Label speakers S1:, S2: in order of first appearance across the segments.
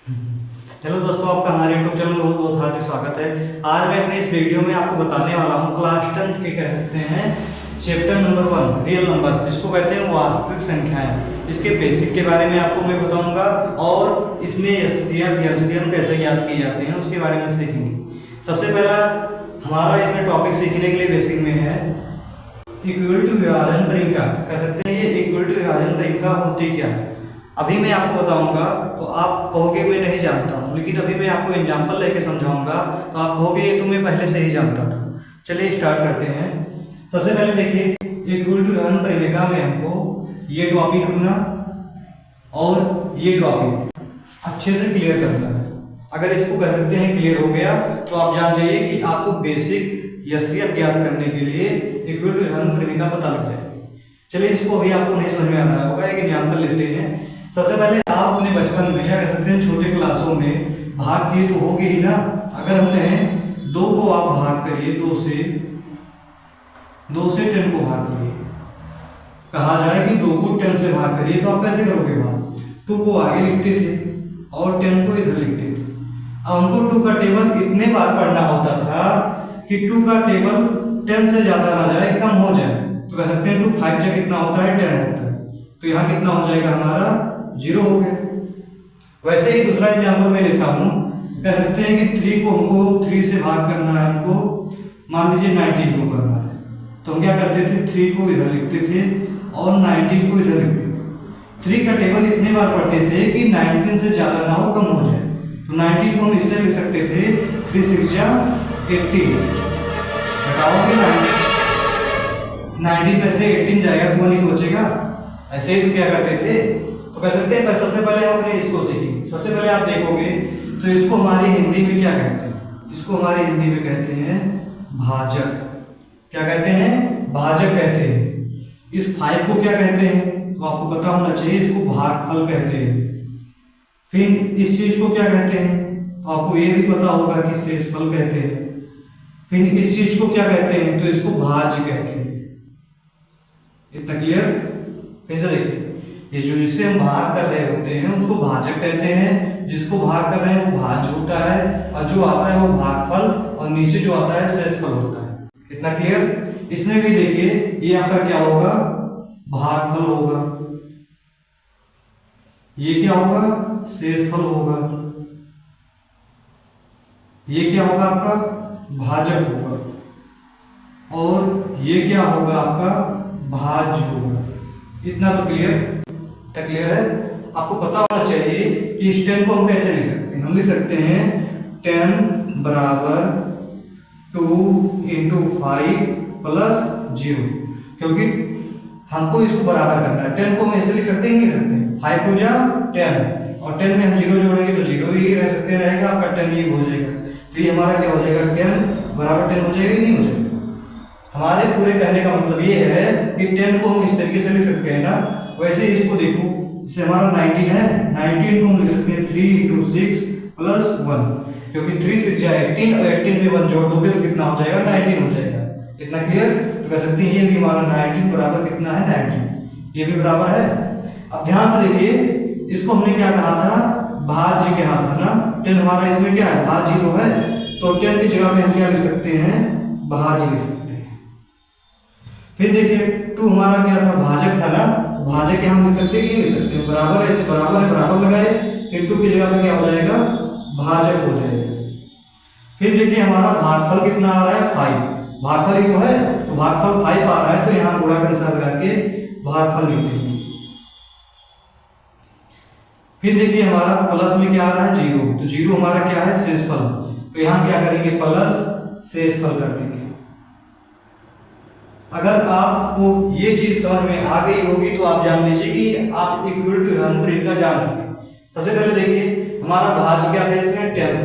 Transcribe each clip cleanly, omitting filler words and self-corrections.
S1: Hello दोस्तों, आपका हमारे यूट्यूब चैनल में बहुत बहुत हार्दिक स्वागत है। आज मैं अपने इस वीडियो में आपको बताने वाला हूँ क्लास 10 के कह सकते हैं चैप्टर नंबर 1 रियल नंबर्स, जिसको कहते हैं वास्तविक संख्याएं। इसके बेसिक के बारे में आपको मैं बताऊंगा और इसमें एचसीएफ एलसीएम कैसे ज्ञात किए जाते हैं उसके बारे में सीखेंगे। सबसे पहला हमारा इसमें टॉपिक सीखने के लिए बेसिक में है इक्वल टू विभाजन तरीका। कह सकते हैं ये इक्वल टू विभाजन तरीका होती क्या है। अभी मैं आपको बताऊंगा तो आप कहोगे मैं नहीं जानता हूँ, लेकिन अभी मैं आपको एग्जांपल लेके समझाऊंगा तो आप कहोगे ये तो मैं पहले से ही जानता था। चलिए स्टार्ट करते हैं। सबसे पहले देखिए इक्वल टू विभाजन तरीका में हमको ये टॉपिक अपना और ये टॉपिक अच्छे से क्लियर करना है। अगर इसको कह सकते हैं क्लियर हो गया तो आप जान जाइए कि आपको बेसिक एचसीएफ ज्ञात करने के लिए इक्वल टू विभाजन तरीका पता लग जाएगा। चलिए इसको अभी आपको नहीं समझ में आ रहा होगा, एक एग्जांपल लेते हैं। सबसे पहले आप अपने बचपन में या कह सकते हैं छोटे क्लासों में भाग किए तो होगी ही ना। अगर हम कहें 2 को आप भाग करिए, 2 से 10 को भाग करिए, कहा जाए कि 2 को 10 से भाग करिए तो आप कैसे करोगे भाग? 2 को आगे लिखते थे और 10 को इधर लिखते थे। अब हमको 2 का टेबल इतने बार पढ़ना होता था कि 2 का टेबल 10 से ज्यादा ना जाए, कम हो जाए। तो कह सकते हैं 2 5 जा कितना होता है 10 होता है, तो यहाँ कितना हो जाएगा हमारा 0 हो गया। वैसे ही दूसरा एग्जाम्पल मैं लेता हूँ। कह सकते हैं कि 3 को हमको 3 से भाग करना है, हमको मान लीजिए 19 को करना है, तो हम क्या करते थे 3 को इधर लिखते थे और 19 को इधर लिखते थे। 3 का टेबल इतने बार पढ़ते थे कि 19 से ज्यादा ना हो, कम हो जाए। तो 19 को हम इससे लिख सकते थे 3 6 जा 18, घटाओगे 19 में से 18 जाएगा तो नहीं तो बचेगा। ऐसे ही तो क्या करते थे। तो कह सकते हैं सबसे पहले हम अपने इसको सीखेंगे। सबसे पहले आप देखोगे तो इसको हमारी हिंदी में क्या कहते हैं? इसको हमारी हिंदी में कहते हैं भाजक। क्या कहते हैं? भाजक कहते हैं। इस 5 को क्या कहते हैं तो आपको पता होना चाहिए, इसको भागफल कहते हैं। फिर इस चीज को क्या कहते हैं तो आपको ये भी पता होगा कि शेषफल कहते हैं। फिर इस चीज को क्या कहते हैं तो इसको भाज्य कहते हैं। इतना क्लियर? फिर से देखिए, ये जो जिससे हम भाग कर रहे होते हैं उसको भाजक कहते हैं, जिसको भाग कर रहे हैं वो भाज्य होता है, और जो आता है वो भागफल, और नीचे जो आता है शेषफल होता है। इतना क्लियर? इसमें भी देखिए ये आपका क्या होगा, भागफल होगा, ये क्या होगा, शेषफल होगा, ये क्या होगा आपका भाजक होगा, और ये क्या होगा आपका भाज्य होगा। इतना तो क्लियर है। आपको पता होना चाहिए कि इस 10 को हम कैसे लिख सकते हैं। हम लिख सकते हैं 10 बराबर 2 × 5 + 0, क्योंकि हमको इसको बराबर करना है। 10 को हम ऐसे लिख सकते हैं, नहीं लिख सकते। 5 को जा 10 और 10 में हम 0 जोड़ेंगे तो 0 ही रह सकते रहेगा, आपका 10 ये हो जाएगा। तो ये हमारा क्या हो जाएगा 10 बराबर 10 हो जाएगा, नहीं हो जाएगा। हमारे पूरे कहने का मतलब ये है कि 10 को हम इस तरीके से लिख सकते हैं ना। वैसे इसको देखो, इससे हमारा 19 है, 19 को हम लिख सकते हैं 3 × 6 + 1, क्योंकि 3 6 जा 18 और 18 में 1 जोड़ दोगे तो कितना हो जाएगा 19 हो जाएगा। इतना क्लियर? तो कह सकते हैं ये भी हमारा 19 बराबर कितना है 19, ये भी बराबर है। अब ध्यान से देखिए, इसको हमने क्या कहा था, भाज्य कहा था ना। 10 हमारा इसमें क्या है, भाज्य तो है, तो 10 की जगह में हम क्या लिख सकते हैं, भाज्य लिख सकते हैं। फिर देखिए 2 हमारा क्या था, भाजक था ना, तो भाजक यहाँ लिख सकते हैं, ये लिख सकते हैं बराबर है, ऐसे बराबर है, बराबर लगाए, फिर 2 की जगह पे क्या हो जाएगा, भाजक हो जाएगा। फिर देखिए हमारा भागफल कितना आ रहा है 5, भागफल ही तो है, तो भागफल 5 आ रहा है, तो यहाँ गुणा का निशान लगा के भागफल लिखते हैं। फिर देखिए हमारा प्लस में क्या आ रहा है 0, तो 0 हमारा क्या है शेषफल, तो यहाँ क्या करेंगे प्लस शेषफल कर देंगे। अगर आपको ये चीज समझ में आ गई होगी तो आप जान लीजिए कि आप इक्वल टू विभाजन तरीका जान चुके। सबसे पहले देखिए हमारा भाज्य क्या था, इसमें 10,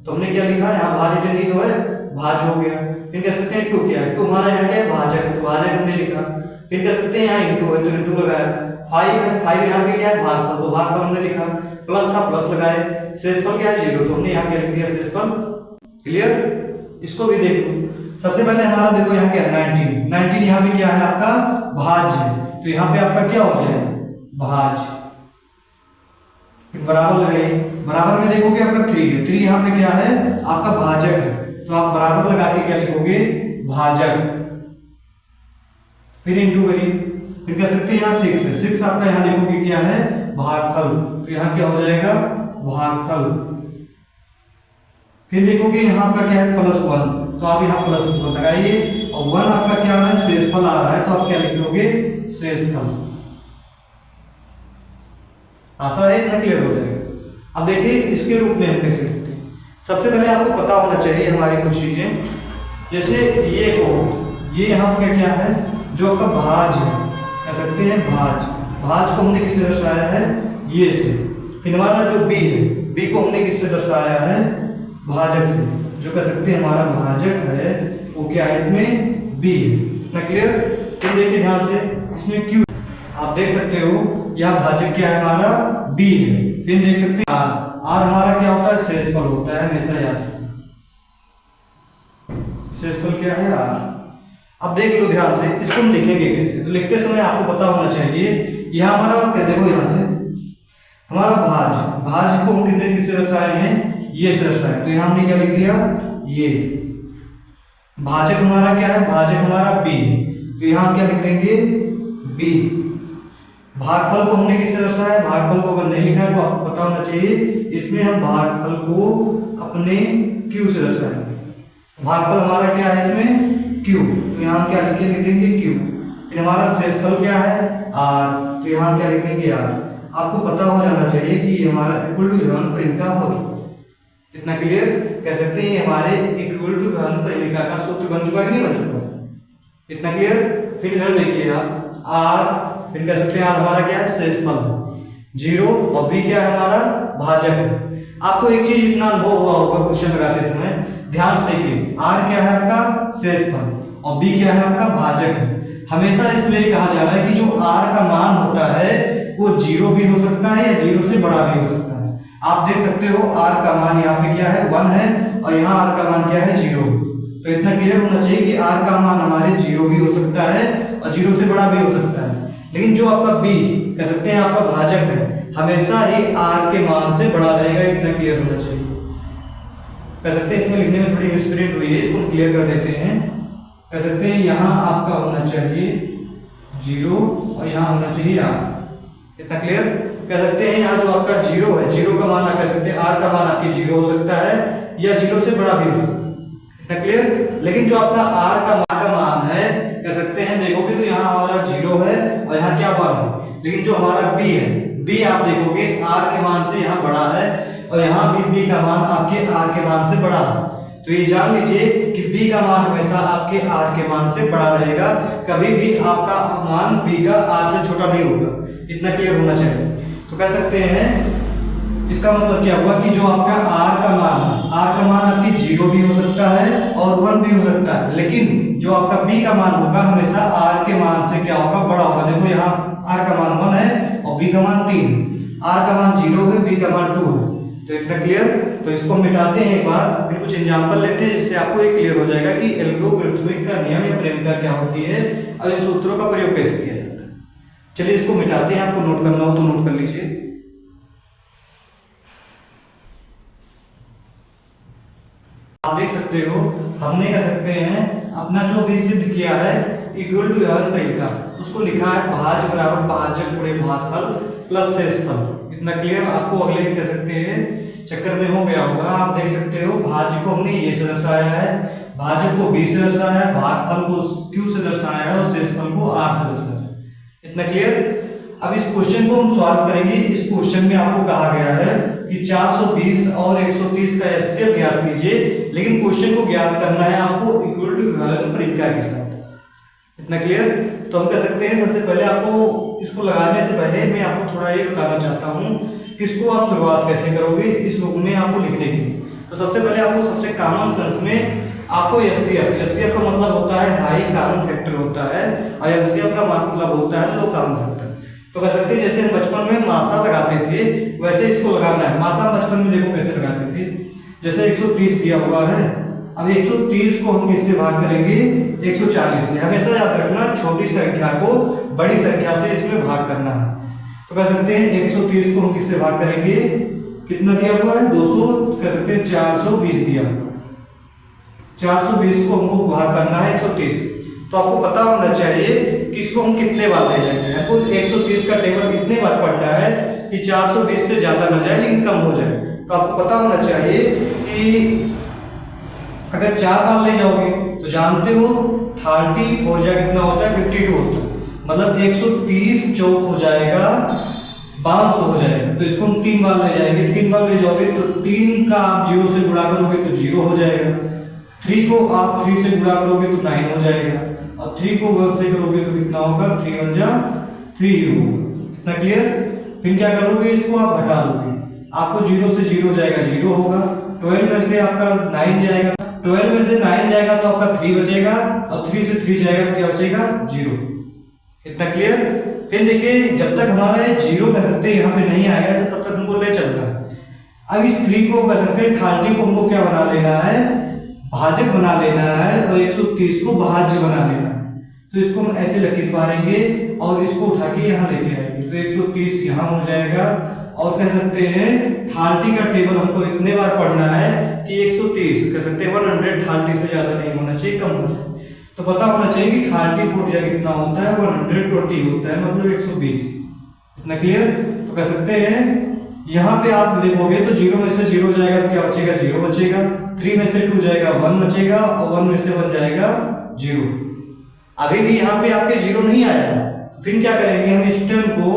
S1: तो हमने क्या लिखा, यहाँ भाज्य 10 ही तो है, भाज्य हो गया। फिर कह सकते हैं 2 क्या है, 2 हमारा यहाँ क्या है भाजक है, तो भाजक हमने लिखा। फिर कह सकते हैं यहाँ इंटू है तो इंटू लगाया। 5 है, 5 यहाँ पे क्या है भागफल, तो भागफल हमने लिखा। प्लस था प्लस लगाए। शेषफल क्या है 0, तो हमने यहाँ क्या लिख दिया शेषफल। क्लियर? इसको भी देख लो। सबसे पहले हमारा देखो यहाँ क्या 19 यहाँ पे क्या है आपका भाज्य, तो यहाँ पे आपका क्या हो जाएगा भाज्य। बराबर लगाइए। बराबर में देखोगे आपका 3 है, 3 यहाँ पे क्या है आपका भाजक है, तो आप बराबर लगा के क्या लिखोगे भाजक। फिर इंटू करिए, फिर कह सकते हैं यहाँ 6 है, 6 आपका यहाँ देखोगे क्या है भागफल, तो यहाँ क्या हो जाएगा भागफल। फिर देखोगे यहाँ आपका क्या है +1, तो आप यहाँ +1 लगाइए और 1 आपका क्या है शेषफल आ रहा है, तो आप क्या लिख दोगे शेषफल। आशा है इतना क्लियर हो जाएगा। अब देखिए इसके रूप में हम कैसे लिखते हैं। सबसे पहले आपको पता होना चाहिए हमारी कुछ चीजें, जैसे ये को ये यहाँ पे क्या है जो आपका भाज है, कह सकते हैं भाज। भाज को हमने किससे दर्शाया है ये से। फिर हमारा जो बी है, बी को हमने किससे दर्शाया है भाजक से, जो कह सकते हैं हमारा भाजक है वो क्या है इसमें बी है। इतना क्लियर। फिर देखिए ध्यान से इसमें क्यू आप देख सकते हो, यहाँ भाजक क्या है हमारा बी है। फिर देख सकते हैं आर, आर हमारा क्या होता है शेषफल होता है, हमेशा याद रखना शेषफल क्या है आर। अब देख लो ध्यान से, इसको हम लिखेंगे कैसे, तो लिखते समय आपको पता होना चाहिए यहाँ हमारा क्या देखो यहाँ से हमारा भाज, भाज को हम कितने किससे दर्शाए हैं ये से दर्शाए, तो यहाँ हमने क्या लिख दिया ये। भाजक हमारा क्या है भाजक हमारा बी, तो यहाँ क्या लिख देंगे बी। भागफल को हमने किससे दर्शाया है, भागफल को अगर नहीं लिखा है तो आपको पता होना चाहिए इसमें हम भागफल को अपने क्यू से दर्शाएंगे। भागफल हमारा क्या है इसमें क्यू, तो यहाँ क्या लिख देंगे क्यू। फिर हमारा शेषफल क्या है आर, तो यहाँ क्या लिख देंगे आर। आपको पता हो जाना चाहिए कि हमारा इक्वल टू विभवान परिमिका हो चुका है। इतना क्लियर कह सकते हैं हमारे इक्वल टू विभवान परिमिका का सूत्र बन चुका है कि नहीं बन चुका, इतना क्लियर। फिर इधर देखिए आप आर, फिर कह सकते हैं आर हमारा क्या है शेषफल 0 और बी क्या है हमारा भाजक है। आपको एक चीज इतना अनुभव हुआ होगा क्वेश्चन लगाते समय, ध्यान से देखिए आर क्या है आपका शेषफल और बी क्या है आपका भाजक है। हमेशा इसमें कहा जा रहा है कि जो आर का मान होता है वो 0 भी हो सकता है या 0 से बड़ा भी हो सकता है। आप देख सकते हो आर का मान यहाँ पे क्या है 1 है और यहाँ आर का मान क्या है 0। तो इतना क्लियर होना चाहिए कि आर का मान हमारे 0 भी हो सकता है और 0 से बड़ा भी हो सकता है। लेकिन जो आपका बी कह सकते हैं आपका भाजक है हमेशा ही आर के मान से बड़ा रहेगा, इतना क्लियर होना चाहिए। कह सकते हैं इसमें लिखने में थोड़ी मिसप्रिंट हुई है, इसको क्लियर कर देते हैं। कह सकते हैं यहाँ आपका होना चाहिए 0 और यहाँ होना चाहिए आर, इतना क्लियर। कह सकते हैं यहाँ जो आपका 0 है, 0 का मान आप कह सकते हैं आर का मान आपके 0 हो सकता है या 0 से बड़ा भी हो सकता है, इतना क्लियर। लेकिन जो आपका आर का मान है कह सकते हैं देखोगे तो यहाँ हमारा 0 है और यहाँ क्या 1 है। लेकिन जो हमारा बी है, बी आप देखोगे आर के मान से यहाँ बड़ा है और यहाँ भी बी का मान आपके आर के मान से बड़ा है। तो ये जान लीजिए कि b का मान हमेशा आपके r के मान से बड़ा रहेगा, कभी भी आपका मान b का r से छोटा नहीं होगा, इतना क्लियर होना चाहिए। तो कह सकते हैं इसका मतलब क्या हुआ कि जो आपका r का मान आपकी 0 भी हो सकता है और 1 भी हो सकता है, लेकिन जो आपका b का मान होगा हमेशा r के मान से क्या होगा बड़ा होगा। देखो यहाँ r का मान 1 है और b का मान 3, r का मान 0 है, b का मान 2 है, तो इतना क्लियर। तो इसको मिटाते हैं एक बार, फिर कुछ एग्जांपल लेते हैं जिससे आपको ये क्लियर हो जाएगा कि एल्गोरिथमिक का नियम या प्रेमिका क्या होती है और इन सूत्रों का प्रयोग कैसे किया जाता है। चलिए इसको मिटाते हैं, आपको नोट करना हो तो नोट कर लीजिए। आप देख सकते हो हमने कह सकते हैं अपना जो भी सिद्ध किया है इक्वल टू विभवान परिमिका, उसको लिखा है भाज बराबर भाजक गुणे भागफल प्लस शेषफल, इतना क्लियर। आपको अगले कह सकते हैं चक्कर में हो गया होगा। आप देख सकते हो भाज्य को हमने ये से दर्शाया है, भाजक को b से दर्शाया है, भागफल को q से दर्शाया है और शेषफल को r से दर्शाया है, इतना क्लियर। अब इस क्वेश्चन को हम सॉल्व करेंगे। इस क्वेश्चन में आपको कहा गया है कि 420 और 130 का एचसीएफ ज्ञात कीजिए, लेकिन क्वेश्चन को ज्ञात करना है आपको इक्वल टू विभवान परिमिका के साथ, इतना क्लियर। तो हम कह सकते हैं सबसे पहले आपको इसको लगाने से पहले मैं आपको थोड़ा ये बताना चाहता हूँ कि इसको आप शुरुआत कैसे करोगे इस रूप में आपको लिखने की। तो सबसे पहले आपको सबसे कॉमन सेंस में आपको एचसीएफ का मतलब होता है हाई कॉमन फैक्टर होता है और एलसीएम का मतलब होता है लो कॉमन फैक्टर। तो कह सकते हैं जैसे हम बचपन में मासा लगाते थे वैसे इसको लगाना है। मासा बचपन में देखो कैसे लगाते थे, जैसे 130 दिया हुआ है, अब 130 को हम किससे भाग करेंगे 140 से। हमेशा याद रखना छोटी संख्या को बड़ी संख्या से इसमें भाग करना है। तो कह सकते हैं 130 को हम किससे भाग करेंगे, कितना दिया हुआ है 200, कह सकते हैं 420 दिया हुआ है। 420 को हमको भाग करना है 130। तो आपको पता होना चाहिए कि इसको हम कितने बार ले जाएंगे। आपको 130 का टेबल कितने बार पढ़ना है कि 420 से ज्यादा न जाए लेकिन कम हो जाए। तो आपको पता होना चाहिए कि अगर 4 बार ले जाओगे तो जानते हो 30 हो जाए कितना होता है 52 होता है, मतलब 130 चौक हो जाएगा 500 हो जाएगा। तो इसको हम 3 बार ले जाएंगे। 3 बार ले जाओगे तो 3 का आप 0 से गुणा करोगे तो 0 हो जाएगा, 3 को आप 3 से गुणा करोगे तो 9 हो जाएगा, और 3 को 1 से करोगे तो कितना होगा 3 1 जा 3 होगा। इतना क्लियर। फिर क्या करोगे, इसको आप घटा दोगे, आपको 0 से 0 जाएगा 0 होगा, 12 में से आपका 9 जाएगा, 12 में से 9 जाएगा तो आपका 3 बचेगा, और 3 से 3 जाएगा तो क्या बचेगा 0। इतना क्लियर। फिर देखिए जब तक हमारा ये 0 कह सकते हैं यहाँ पे नहीं आएगा तब तक हमको ले चलना है। अब इस 3 को कह सकते हैं 30 को हमको क्या बना लेना है, भाजक बना लेना है, और 130 को भाज्य बना लेना है। तो इसको हम ऐसे लकीर मारेंगे और इसको उठा के यहाँ लेके आएंगे, तो 130 यहाँ हो जाएगा। और कह सकते हैं 30 का टेबल हमको इतने बार पढ़ना है कि 130 कह सकते हैं 130 से ज्यादा नहीं होना चाहिए, कम हो जाए। तो पता होना चाहिए कि 34 या कितना होता है 120 होता है, मतलब 120। इतना क्लियर। तो कह सकते हैं यहाँ पे आप देखोगे तो 0 में से 0 जाएगा तो क्या बचेगा 0 बचेगा, 3 में से 2 जाएगा 1 बचेगा, और 1 में से 1 जाएगा 0। अभी भी यहाँ पे आपके 0 नहीं आया, फिर क्या करेंगे हम इस 10 को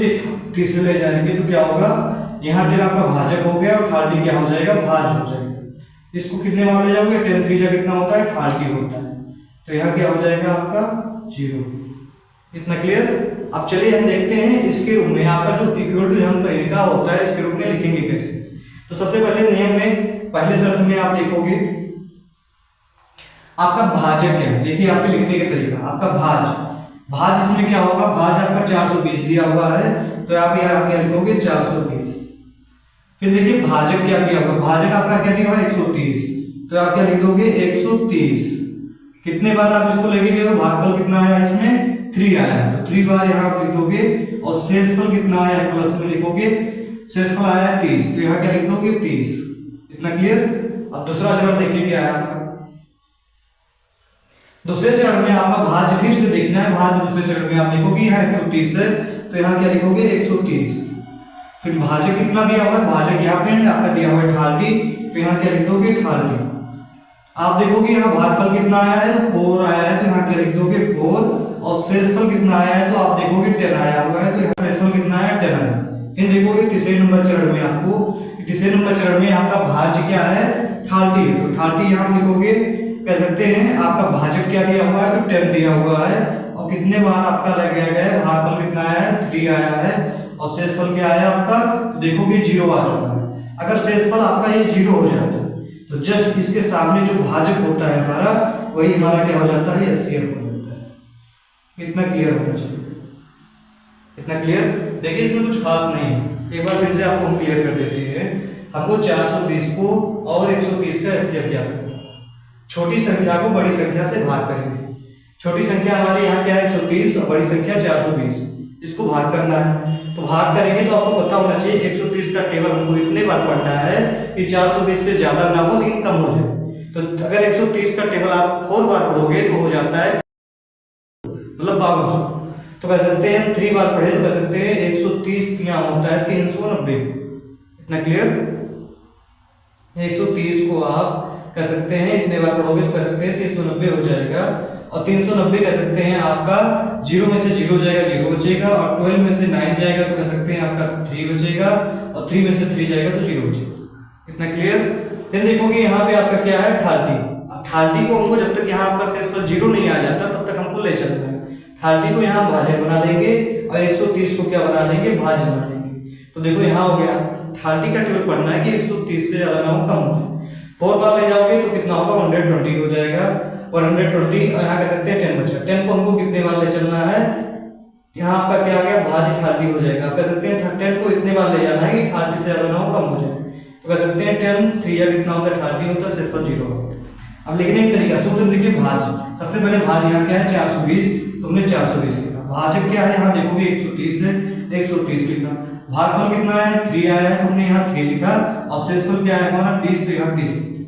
S1: इस 30 से ले जाएंगे तो क्या होगा, यहाँ 10 आपका भाजक हो गया और 30 क्या हो जाएगा भाज हो जाएगा। इसको कितने बार ले जाओगे, 10 3 जा कितना होता है 30 होता है, तो यहाँ क्या हो जाएगा आपका 0। इतना क्लियर। अब चलिए हम देखते हैं इसके रूप में आपका जो इक्वल टू हम तरीका होता है इसके रूप में लिखेंगे कैसे। तो सबसे पहले नियम में पहले शर्त में आप देखोगे आपका भाजक है, देखिए आपके लिखने का तरीका, आपका भाज इसमें क्या होगा, भाज आपका 420 दिया हुआ है तो आप यहाँ क्या लिखोगे 420। फिर देखिए भाजक क्या दिया हुआ, भाजक आपका क्या दिया हुआ 130, तो आप क्या लिख दोगे 130। कितने बार आप इसको लेके गए, भागफल कितना आया इसमें 3 आया, तो 3 बार यहाँ आप लिख दोगे, और शेषफल कितना आया प्लस में लिखोगे, शेषफल आया 30, तो यहाँ क्या लिख दोगे 30। इतना क्लियर। अब दूसरा चरण देखिए क्या है आपका, दूसरे चरण में आपका भाज्य फिर से देखना है, भाज्य दूसरे चरण में आप लिखोगे यहाँ 130 है तो यहाँ क्या लिखोगे 130। फिर भाजक कितना दिया हुआ है, भाजक यहाँ पे आपका दिया हुआ है 30, तो यहाँ क्या लिख दोगे 30। आप देखोगे यहाँ भागफल कितना आया है तो 4 आया है, तो यहाँ क्या लिख दोगे 4, और शेषफल कितना आया है तो आप देखोगे 10 आया हुआ है, तो यहाँ शेषफल कितना आया 10 आया। फिर देखोगे तीसरे नंबर चरण में आपको, तीसरे नंबर चरण में आपका भाज्य क्या है 30, तो 30 यहाँ लिखोगे, कह सकते हैं आपका भाजक क्या दिया हुआ है तो 10 दिया हुआ है, और कितने बार आपका लग गया है, भागफल कितना आया है 3 आया है, और शेषफल क्या आया आपका, तो देखोगे 0 आ चुका है। अगर शेषफल आपका ये 0 हो जाता है तो जस्ट इसके सामने जो भाजक होता है हमारा वही हमारा क्या हो जाता है HCF हो जाता है। इतना क्लियर होना चाहिए। इतना क्लियर। देखिए इसमें कुछ खास नहीं है, एक बार फिर से आपको हम क्लियर कर देते हैं। हमको 420 को और 130 का HCF ज्ञात करना है। छोटी संख्या को बड़ी संख्या से भाग करेंगे। छोटी संख्या हमारी यहाँ क्या है 130 और बड़ी संख्या 420, इसको भाग करना है। तो भाग करेंगे तो आपको पता होना चाहिए 130 का टेबल हमको इतने बार पढ़ना है कि 420 से ज्यादा ना हो लेकिन कम हो जाए। तो अगर 130 का टेबल आप 4 बार पढ़ोगे तो हो जाता है मतलब 5200। तो कह सकते हैं 3 बार पढ़े तो कह सकते हैं 130 यहाँ होता है 390। इतना क्लियर। 130 को आप कह सकते हैं इतने बार पढ़ोगे तो कह सकते हैं 390 हो जाएगा, और 390 कह सकते हैं आपका 0 में से 0 जाएगा 0 बचेगा, और 12 में से 9 जाएगा तो कह सकते हैं आपका 3 बचेगा, और 3 में से 3 जाएगा तो 0 बचेगा। इतना क्लियर। फिर देखोगे यहाँ पे आपका क्या है 30। अब 30 को हमको जब तक यहाँ आपका शेषफल 0 नहीं आ जाता तब तक हमको ले चलना है। 30 को यहाँ भाजक बना देंगे और 130 को क्या बना देंगे भाज्य बना देंगे। तो देखो यहाँ हो गया 30 का टेबल पढ़ना है कि 130 से ज्यादा ना हो कम हो। 4 बार ले जाओगे तो कितना होगा 120 हो जाएगा, 120 और यहाँ कह सकते हैं 10 बचा। 10 को हमको कितने बार ले चलना है, यहाँ आपका क्या आ गया भाज्य 30 हो जाएगा। आप कह सकते हैं 10 को इतने बार ले जाना है कि 30 से ज्यादा ना हो कम हो जाए। तो कह सकते हैं 10 3 या कितना होता है 30 होता है, शेषफल 0 होता है। अब लिखने का तरीका सूत्र देखिए भाज्य। सबसे पहले भाज्य यहाँ क्या है 420, तुमने 420 लिखा। भाजक क्या है, यहाँ देखोगे 130 है, 130 लिखा। भागफल कितना है, 3 आया है, तुमने यहाँ 3 लिखा, और शेषफल क्या है हमारा 30, तो यहाँ 30।